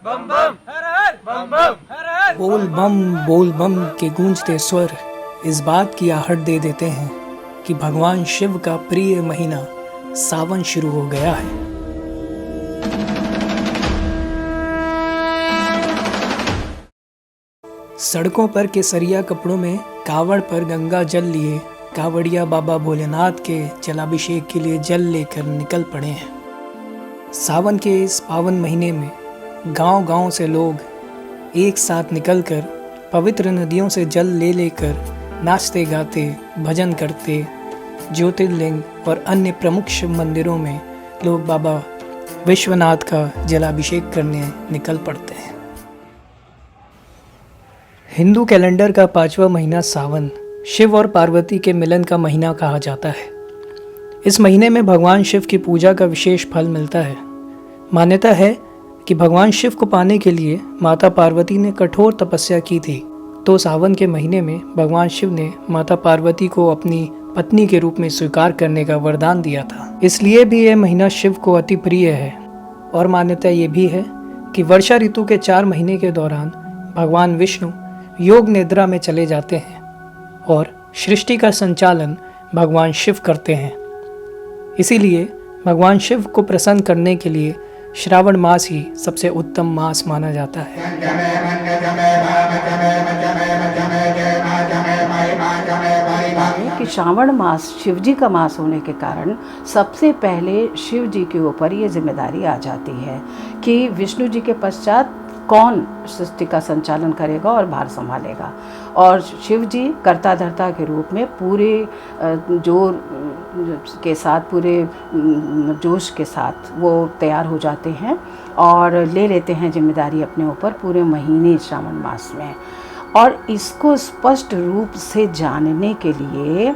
बम बम हर हर बम बम हर हर। बोल बम के गूंजते स्वर इस बात की आहट दे देते हैं कि भगवान शिव का प्रिय महीना सावन शुरू हो गया है। सड़कों पर केसरिया कपड़ों में कावड़ पर गंगा जल लिए कावड़िया बाबा भोलेनाथ के जलाभिषेक के लिए जल लेकर निकल पड़े हैं। सावन के इस पावन महीने में गांव-गांव से लोग एक साथ निकलकर पवित्र नदियों से जल ले लेकर नाचते गाते भजन करते ज्योतिर्लिंग और अन्य प्रमुख शिव मंदिरों में लोग बाबा विश्वनाथ का जलाभिषेक करने निकल पड़ते हैं। हिंदू कैलेंडर का 5वां महीना सावन शिव और पार्वती के मिलन का महीना कहा जाता है। इस महीने में भगवान शिव की पूजा का विशेष फल मिलता है। मान्यता है कि भगवान शिव को पाने के लिए माता पार्वती ने कठोर तपस्या की थी, तो सावन के महीने में भगवान शिव ने माता पार्वती को अपनी पत्नी के रूप में स्वीकार करने का वरदान दिया था। इसलिए भी यह महीना शिव को अति प्रिय है। और मान्यता ये भी है कि वर्षा ऋतु के 4 महीने के दौरान भगवान विष्णु योग निद्रा में चले जाते हैं और सृष्टि का संचालन भगवान शिव करते हैं। इसीलिए भगवान शिव को प्रसन्न करने के लिए श्रावण मास ही सबसे उत्तम मास माना जाता है। कि श्रावण मास शिव जी का मास होने के कारण सबसे पहले शिव जी के ऊपर ये जिम्मेदारी आ जाती है कि विष्णु जी के पश्चात कौन सृष्टि का संचालन करेगा और भार संभालेगा। और शिव जी कर्ता धर्ता के रूप में पूरे जोर के साथ, पूरे जोश के साथ वो तैयार हो जाते हैं और ले लेते हैं जिम्मेदारी अपने ऊपर पूरे महीने श्रावण मास में। और इसको स्पष्ट रूप से जानने के लिए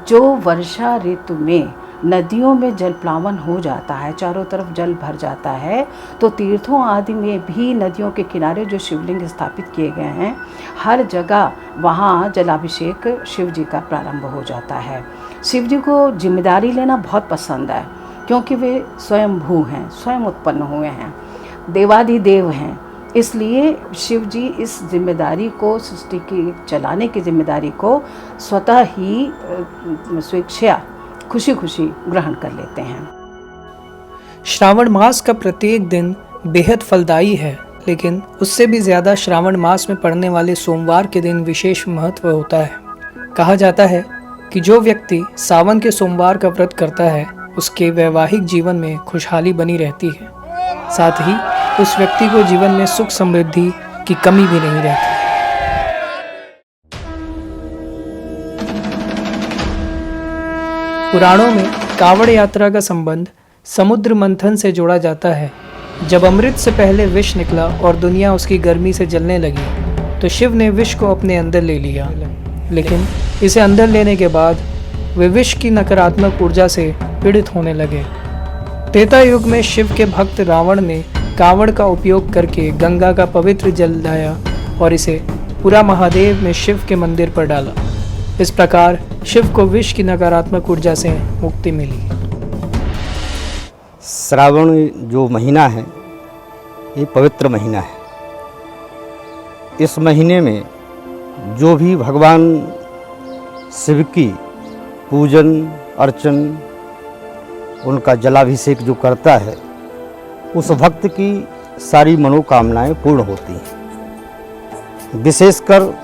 जो वर्षा ऋतु में नदियों में जल प्लावन हो जाता है, चारों तरफ जल भर जाता है, तो तीर्थों आदि में भी नदियों के किनारे जो शिवलिंग स्थापित किए गए हैं, हर जगह वहाँ जलाभिषेक शिव जी का प्रारंभ हो जाता है। शिव जी को जिम्मेदारी लेना बहुत पसंद है क्योंकि वे स्वयंभू हैं, स्वयं उत्पन्न हुए हैं, देवादिदेव हैं। इसलिए शिव जी इस जिम्मेदारी को, सृष्टि की चलाने की जिम्मेदारी को स्वतः ही स्वेच्छा खुशी खुशी ग्रहण कर लेते हैं। श्रावण मास का प्रत्येक दिन बेहद फलदायी है, लेकिन उससे भी ज़्यादा श्रावण मास में पड़ने वाले सोमवार के दिन विशेष महत्व होता है। कहा जाता है कि जो व्यक्ति सावन के सोमवार का व्रत करता है उसके वैवाहिक जीवन में खुशहाली बनी रहती है, साथ ही उस व्यक्ति को जीवन में सुख समृद्धि की कमी भी नहीं रहती। पुराणों में कावड़ यात्रा का संबंध समुद्र मंथन से जोड़ा जाता है। जब अमृत से पहले विष निकला और दुनिया उसकी गर्मी से जलने लगी तो शिव ने विष को अपने अंदर ले लिया, लेकिन इसे अंदर लेने के बाद वे विष की नकारात्मक ऊर्जा से पीड़ित होने लगे। त्रेता युग में शिव के भक्त रावण ने कावड़ का उपयोग करके गंगा का पवित्र जल लाया और इसे पूरा महादेव में शिव के मंदिर पर डाला। इस प्रकार शिव को विष की नकारात्मक ऊर्जा से मुक्ति मिली। श्रावण जो महीना है ये पवित्र महीना है। इस महीने में जो भी भगवान शिव की पूजन अर्चन, उनका जलाभिषेक जो करता है, उस भक्त की सारी मनोकामनाएं पूर्ण होती हैं। विशेषकर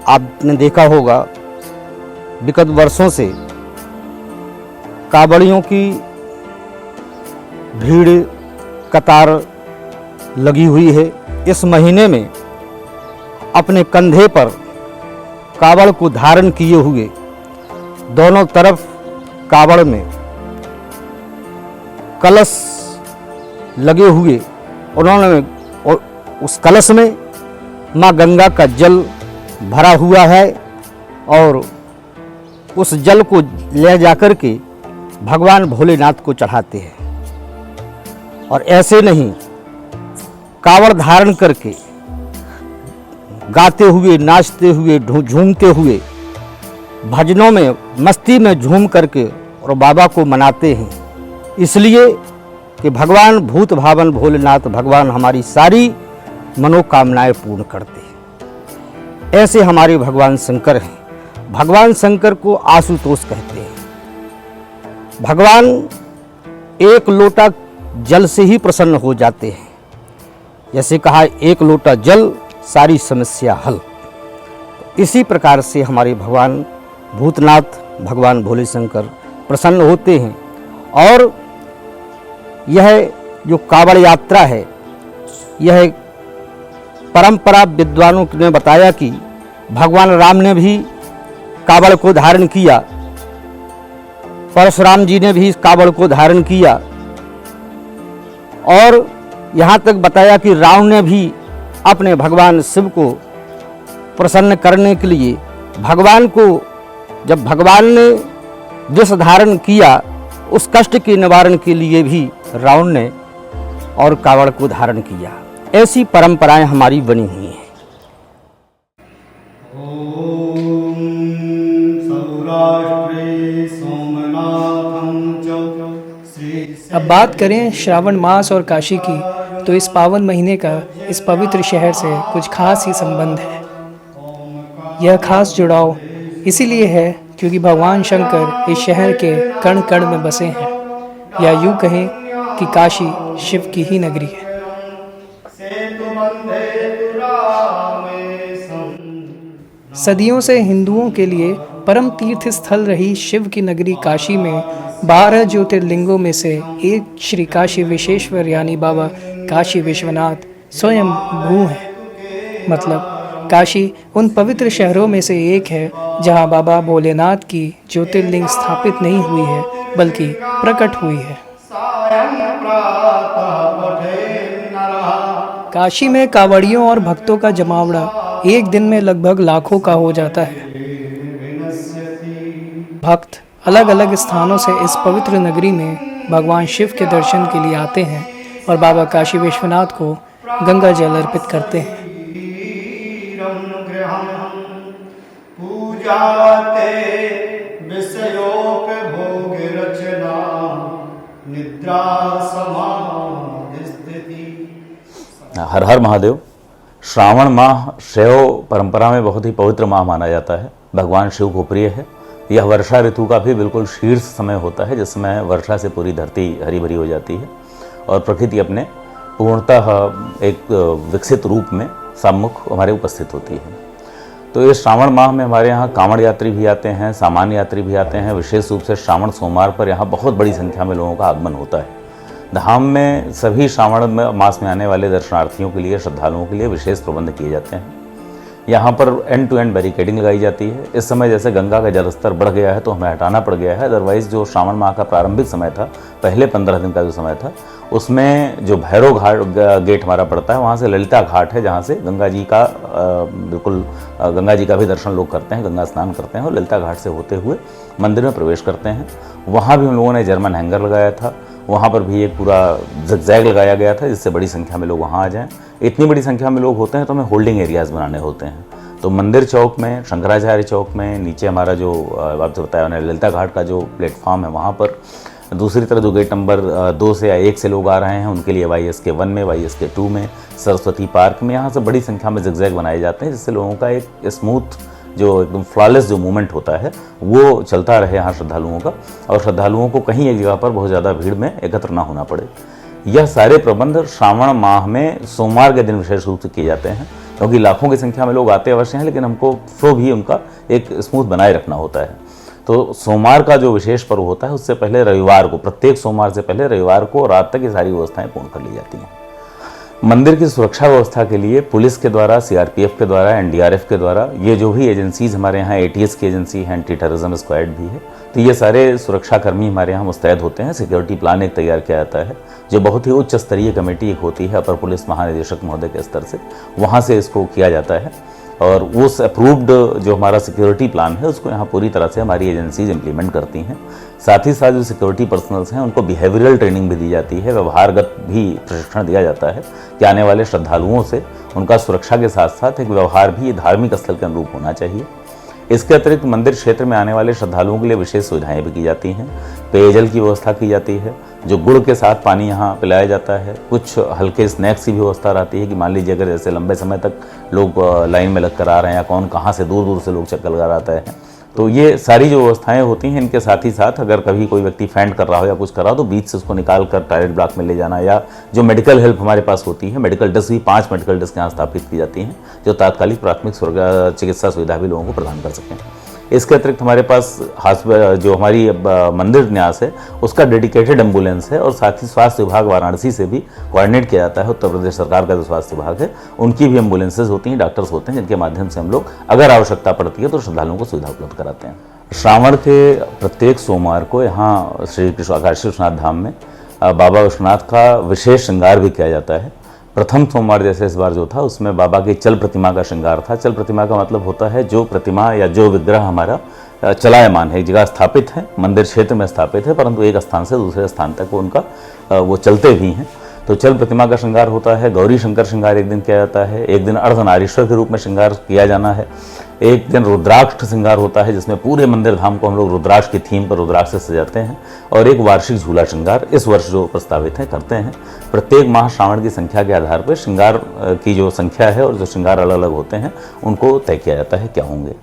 आपने देखा होगा विगत वर्षों से कावड़ियों की भीड़ कतार लगी हुई है। इस महीने में अपने कंधे पर कावड़ को धारण किए हुए दोनों तरफ कावड़ में कलश लगे हुए उन्होंने, और उस कलश में माँ गंगा का जल भरा हुआ है और उस जल को ले जाकर के भगवान भोलेनाथ को चढ़ाते हैं। और ऐसे नहीं, कावड़ धारण करके गाते हुए, नाचते हुए, झूमते हुए, भजनों में मस्ती में झूम करके और बाबा को मनाते हैं। इसलिए कि भगवान भूत भावन भोलेनाथ भगवान हमारी सारी मनोकामनाएं पूर्ण करते हैं। ऐसे हमारे भगवान शंकर हैं। भगवान शंकर को आशुतोष कहते हैं। भगवान एक लोटा जल से ही प्रसन्न हो जाते हैं। जैसे कहा, एक लोटा जल सारी समस्या हल। इसी प्रकार से हमारे भगवान भूतनाथ भगवान भोले शंकर प्रसन्न होते हैं। और यह जो कांवड़ यात्रा है, यह परंपरा विद्वानों ने बताया कि भगवान राम ने भी कांवड़ को धारण किया, परशुराम जी ने भी इस कांवड़ को धारण किया, और यहाँ तक बताया कि रावण ने भी अपने भगवान शिव को प्रसन्न करने के लिए भगवान को, जब भगवान ने विष धारण किया, उस कष्ट के निवारण के लिए भी रावण ने और कांवड़ को धारण किया। ऐसी परंपराएं हमारी बनी हुई हैं। अब बात करें श्रावण मास और काशी की, तो इस पावन महीने का इस पवित्र शहर से कुछ खास ही संबंध है। यह खास जुड़ाव इसीलिए है क्योंकि भगवान शंकर इस शहर के कण कण में बसे हैं, या यूँ कहें कि काशी शिव की ही नगरी है। सदियों से हिंदुओं के लिए परम तीर्थ स्थल रही शिव की नगरी काशी में 12 ज्योतिर्लिंगों में से एक श्री काशी विश्वेश्वर यानी बाबा काशी विश्वनाथ स्वयं भू हैं। मतलब काशी उन पवित्र शहरों में से एक है जहां बाबा भोलेनाथ की ज्योतिर्लिंग स्थापित नहीं हुई है, बल्कि प्रकट हुई है। काशी में कांवड़ियों और भक्तों का जमावड़ा एक दिन में लगभग लाखों का हो जाता है। भक्त अलग अलग स्थानों से इस पवित्र नगरी में भगवान शिव के दर्शन के लिए आते हैं और बाबा काशी विश्वनाथ को गंगा जल अर्पित करते हैं। हर हर महादेव। श्रावण माह शैव परंपरा में बहुत ही पवित्र माह माना जाता है, भगवान शिव को प्रिय है। यह वर्षा ऋतु का भी बिल्कुल शीर्ष समय होता है, जिस समय वर्षा से पूरी धरती हरी भरी हो जाती है और प्रकृति अपने पूर्णतः एक विकसित रूप में सम्मुख हमारे उपस्थित होती है। तो इस श्रावण माह में हमारे यहाँ कांवड़ यात्री भी आते हैं, सामान्य यात्री भी आते हैं। विशेष रूप से श्रावण सोमवार पर यहाँ बहुत बड़ी संख्या में लोगों का आगमन होता है। धाम में सभी श्रावण मास में आने वाले दर्शनार्थियों के लिए, श्रद्धालुओं के लिए विशेष प्रबंध किए जाते हैं। यहाँ पर एंड टू एंड बैरिकेडिंग लगाई जाती है। इस समय जैसे गंगा का जलस्तर बढ़ गया है तो हमें हटाना पड़ गया है, अदरवाइज़ जो श्रावण माह का प्रारंभिक समय था, पहले 15 दिन का जो समय था, उसमें जो भैरव घाट गेट हमारा पड़ता है, वहाँ से ललिता घाट है, जहाँ से गंगा जी का बिल्कुल गंगा जी का भी दर्शन लोग करते हैं, गंगा स्नान करते हैं और ललिता घाट से होते हुए मंदिर में प्रवेश करते हैं। वहाँ भी हम लोगों ने जर्मन हैंगर लगाया था, वहाँ पर भी एक पूरा ज़िगज़ैग लगाया गया था जिससे बड़ी संख्या में लोग वहाँ आ जाएं। इतनी बड़ी संख्या में लोग होते हैं तो हमें होल्डिंग एरियाज़ बनाने होते हैं। तो मंदिर चौक में, शंकराचार्य चौक में, नीचे हमारा जो आपसे बताया मैंने ललिता घाट का जो प्लेटफॉर्म है वहाँ पर, दूसरी तरफ जो गेट नंबर 2 से या 1 से लोग आ रहे हैं उनके लिए YSK 1 में, YSK 2 में, सरस्वती पार्क में, यहाँ से बड़ी संख्या में ज़िगज़ैग बनाए जाते हैं जिससे लोगों का एक स्मूथ जो एकदम फ्लॉलेस जो मूवमेंट होता है वो चलता रहे यहाँ श्रद्धालुओं का, और श्रद्धालुओं को कहीं एक जगह पर बहुत ज़्यादा भीड़ में एकत्र ना होना पड़े। यह सारे प्रबंध श्रावण माह में सोमवार के दिन विशेष रूप से किए जाते हैं, क्योंकि लाखों की संख्या में लोग आते अवश्य हैं, लेकिन हमको फ्लो भी उनका एक स्मूथ बनाए रखना होता है। तो सोमवार का जो विशेष पर्व होता है उससे पहले रविवार को, प्रत्येक सोमवार से पहले रविवार को रात तक ये सारी व्यवस्थाएं पूर्ण कर ली जाती हैं। मंदिर की सुरक्षा व्यवस्था के लिए पुलिस के द्वारा, CRPF के द्वारा, NDRF के द्वारा, ये जो भी एजेंसीज हमारे यहाँ, ATS की एजेंसी है, एंटी टेररिज्म स्क्वाड भी है, तो ये सारे सुरक्षाकर्मी हमारे यहाँ मुस्तैद होते हैं। सिक्योरिटी प्लान एक तैयार किया जाता है जो बहुत ही उच्च स्तरीय कमेटी एक होती है अपर पुलिस महानिदेशक महोदय के स्तर से, वहाँ से इसको किया जाता है और उस अप्रूव्ड जो हमारा सिक्योरिटी प्लान है उसको यहाँ पूरी तरह से हमारी एजेंसीज इम्प्लीमेंट करती हैं। साथ ही साथ जो सिक्योरिटी पर्सनल्स हैं उनको बिहेवियरल ट्रेनिंग भी दी जाती है, व्यवहारगत भी प्रशिक्षण दिया जाता है कि आने वाले श्रद्धालुओं से उनका सुरक्षा के साथ साथ एक व्यवहार भी धार्मिक स्थल के अनुरूप होना चाहिए। इसके अतिरिक्त मंदिर क्षेत्र में आने वाले श्रद्धालुओं के लिए विशेष सुविधाएं भी की जाती हैं। पेयजल की व्यवस्था की जाती है, जो गुड़ के साथ पानी यहाँ पिलाया जाता है। कुछ हल्के स्नैक्स की भी व्यवस्था रहती है कि मान लीजिए अगर जैसे लंबे समय तक लोग लाइन में लग कर आ रहे हैं या कौन कहाँ से दूर दूर से लोग चक्कर लगा आता है, तो ये सारी जो व्यवस्थाएं होती हैं, इनके साथ ही साथ अगर कभी कोई व्यक्ति फेंट कर रहा हो या कुछ कर रहा हो तो बीच से उसको निकाल कर टॉयलेट ब्लॉक में ले जाना, या जो मेडिकल हेल्प हमारे पास होती है, मेडिकल डेस्क भी 5 मेडिकल डेस्क यहाँ स्थापित की जाती हैं, जो तात्कालिक प्राथमिक चिकित्सा सुविधा भी लोगों को प्रदान कर सकें। इसके अतिरिक्त हमारे पास जो हमारी मंदिर न्यास है उसका डेडिकेटेड एम्बुलेंस है, और साथ ही स्वास्थ्य विभाग वाराणसी से भी कोऑर्डिनेट किया जाता है। उत्तर प्रदेश सरकार का जो स्वास्थ्य विभाग है उनकी भी एम्बुलेंसेज होती हैं, डॉक्टर्स होते हैं, जिनके माध्यम से हम लोग अगर आवश्यकता पड़ती है तो श्रद्धालुओं को सुविधा उपलब्ध कराते हैं। श्रावण के प्रत्येक सोमवार को यहाँ श्री काशी विश्वनाथ धाम में बाबा विश्वनाथ का विशेष श्रृंगार भी किया जाता है। प्रथम सोमवार जैसे इस बार जो था उसमें बाबा की चल प्रतिमा का श्रृंगार था। चल प्रतिमा का मतलब होता है जो प्रतिमा या जो विग्रह हमारा चलायमान है, एक जगह स्थापित है, मंदिर क्षेत्र में स्थापित है, परंतु एक स्थान से दूसरे स्थान तक वो चलते भी हैं। तो चल प्रतिमा का श्रृंगार होता है। गौरी शंकर श्रृंगार एक दिन किया जाता है, एक दिन अर्धनारीश्वर के रूप में श्रृंगार किया जाना है, एक दिन रुद्राक्ष श्रृंगार होता है जिसमें पूरे मंदिर धाम को हम लोग रुद्राक्ष की थीम पर रुद्राक्ष से सजाते हैं, और एक वार्षिक झूला श्रृंगार इस वर्ष जो प्रस्तावित है करते हैं। प्रत्येक माह श्रावण की संख्या के आधार पर श्रृंगार की जो संख्या है और जो श्रृंगार अलग अलग होते हैं उनको तय किया जाता है क्या होंगे।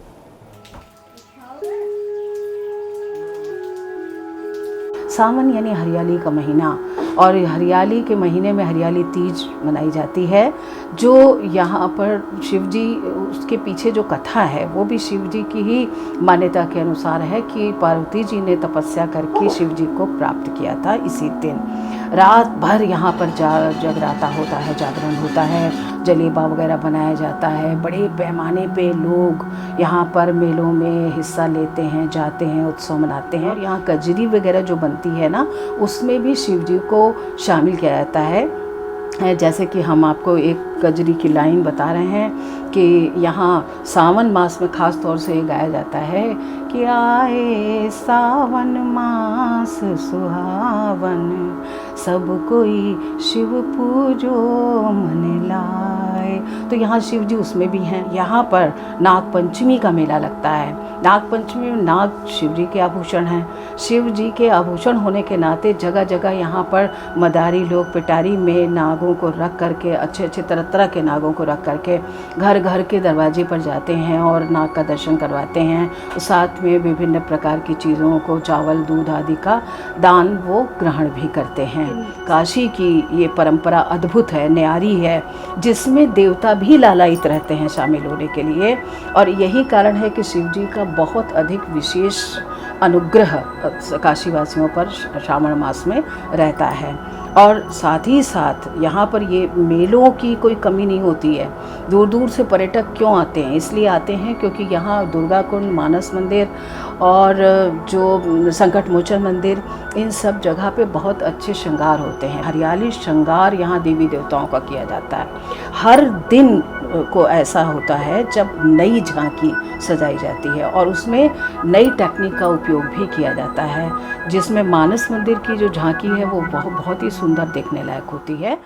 सावन यानी हरियाली का महीना, और हरियाली के महीने में हरियाली तीज मनाई जाती है, जो यहाँ पर शिव जी, उसके पीछे जो कथा है वो भी शिव जी की ही मान्यता के अनुसार है कि पार्वती जी ने तपस्या करके शिव जी को प्राप्त किया था। इसी दिन रात भर यहाँ पर जगराता होता है, जागरण होता है, जलेबा वगैरह बनाया जाता है। बड़े पैमाने पे लोग यहाँ पर मेलों में हिस्सा लेते हैं, जाते हैं, उत्सव मनाते हैं। और यहाँ कजरी वगैरह जो बनती है ना, उसमें भी शिव जी को शामिल किया जाता है। जैसे कि हम आपको एक कजरी की लाइन बता रहे हैं कि यहाँ सावन मास में ख़ास तौर से गाया जाता है कि आए सावन मास सुहावन, सब कोई शिव पूजो मन लाए। तो यहाँ शिव जी उसमें भी हैं। यहाँ पर नाग पंचमी का मेला लगता है। नाग पंचमी में नाग शिव जी के आभूषण हैं। शिव जी के आभूषण होने के नाते जगह जगह यहाँ पर मदारी लोग पिटारी में नागों को रख करके, अच्छे अच्छे तरह तरह के नागों को रख करके घर घर के दरवाजे पर जाते हैं और नाग का दर्शन करवाते हैं। साथ में विभिन्न प्रकार की चीज़ों को, चावल दूध आदि का दान वो ग्रहण भी करते हैं। काशी की ये परंपरा अद्भुत है, न्यारी है, जिसमें देवता भी लालायित रहते हैं शामिल होने के लिए। और यही कारण है कि शिव जी का बहुत अधिक विशेष अनुग्रह काशीवासियों पर श्रावण मास में रहता है। और साथ ही साथ यहाँ पर ये मेलों की कोई कमी नहीं होती है। दूर दूर से पर्यटक क्यों आते हैं? इसलिए आते हैं क्योंकि यहाँ दुर्गा कुंड, मानस मंदिर और जो संकट मोचन मंदिर, इन सब जगह पे बहुत अच्छे श्रृंगार होते हैं। हरियाली श्रृंगार यहाँ देवी देवताओं का किया जाता है। हर दिन को ऐसा होता है जब नई झांकी सजाई जाती है और उसमें नई टेक्निक का उपयोग भी किया जाता है, जिसमें मानस मंदिर की जो झांकी है वो बहुत ही सुंदर देखने लायक होती है।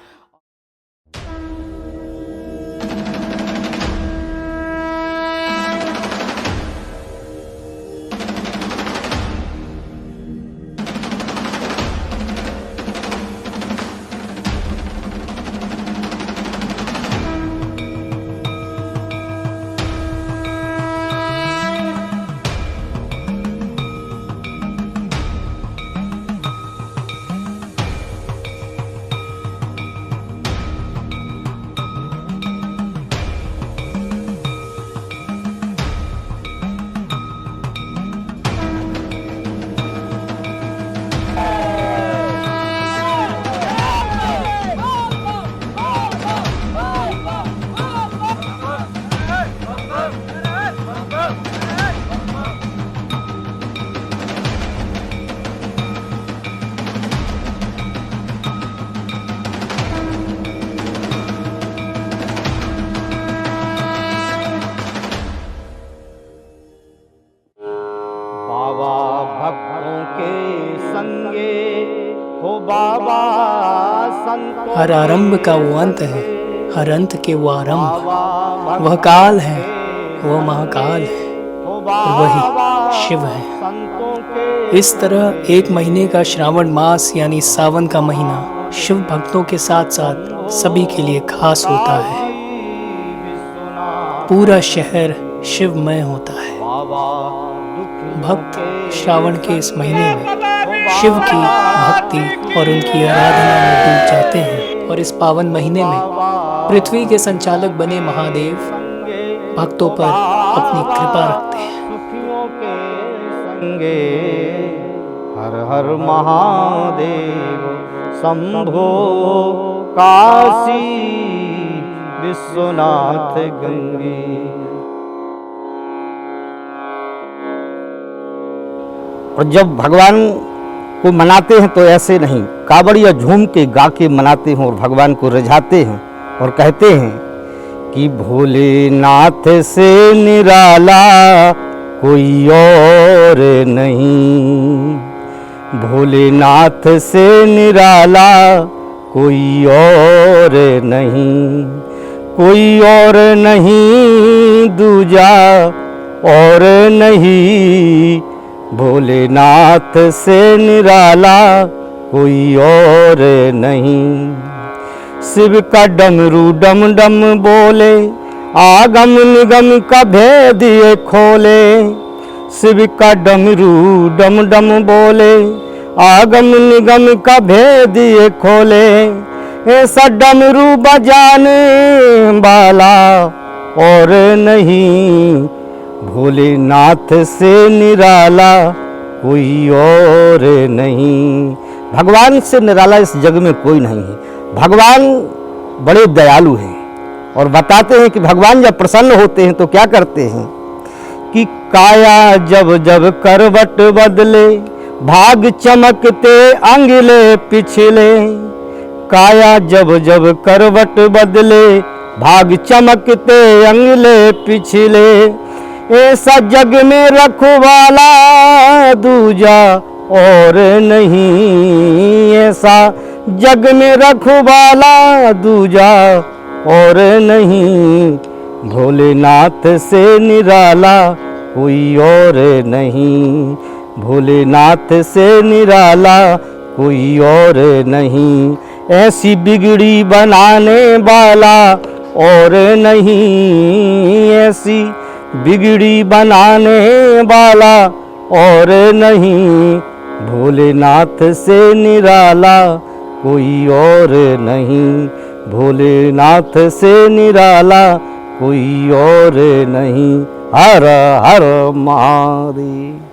हर आरंभ का वो अंत है, हर अंत के वो आरंभ। वह काल है, वो महाकाल है, और वही शिव है। इस तरह एक महीने का श्रावण मास यानी सावन का महीना शिव भक्तों के साथ साथ सभी के लिए खास होता है। पूरा शहर शिवमय होता है। भक्त श्रावण के इस महीने में शिव की भक्ति और उनकी आराधना में डूब जाते हैं और इस पावन महीने में पृथ्वी के संचालक बने महादेव भक्तों पर अपनी कृपा रखते हैं। हर हर महादेव शंभो काशी विश्वनाथ गंगे। और जब भगवान को मनाते हैं तो ऐसे नहीं, कावड़िया झूम के गा के मनाते हैं और भगवान को रिझाते हैं और कहते हैं कि भोलेनाथ से निराला कोई और नहीं, भोलेनाथ से निराला कोई और नहीं, कोई और नहीं दूजा और नहीं, भोलेनाथ से निराला कोई और नहीं। शिव का डमरू डम डम बोले, आगम निगम का भेद ये खोले, शिव का डमरू डम डम बोले, आगम निगम का भेद ये खोले, ऐसा डमरू बजाने वाला और नहीं, भोलेनाथ से निराला कोई और नहीं। भगवान से निराला इस जग में कोई नहीं है। भगवान बड़े दयालु हैं और बताते हैं कि भगवान जब प्रसन्न होते हैं तो क्या करते हैं कि काया जब जब करवट बदले, भाग चमकते अंगले पिछले, काया जब जब करवट बदले, भाग चमकते अंगले पिछले, ऐसा जग में रखवाला दूजा और नहीं, ऐसा जग में रखवाला दूजा और नहीं, भोलेनाथ से निराला कोई और नहीं, भोलेनाथ से निराला कोई और नहीं, ऐसी बिगड़ी बनाने वाला और नहीं, ऐसी बिगड़ी बनाने वाला और नहीं, भोलेनाथ से निराला कोई और नहीं, भोलेनाथ से निराला कोई और नहीं। हर हर महादेव।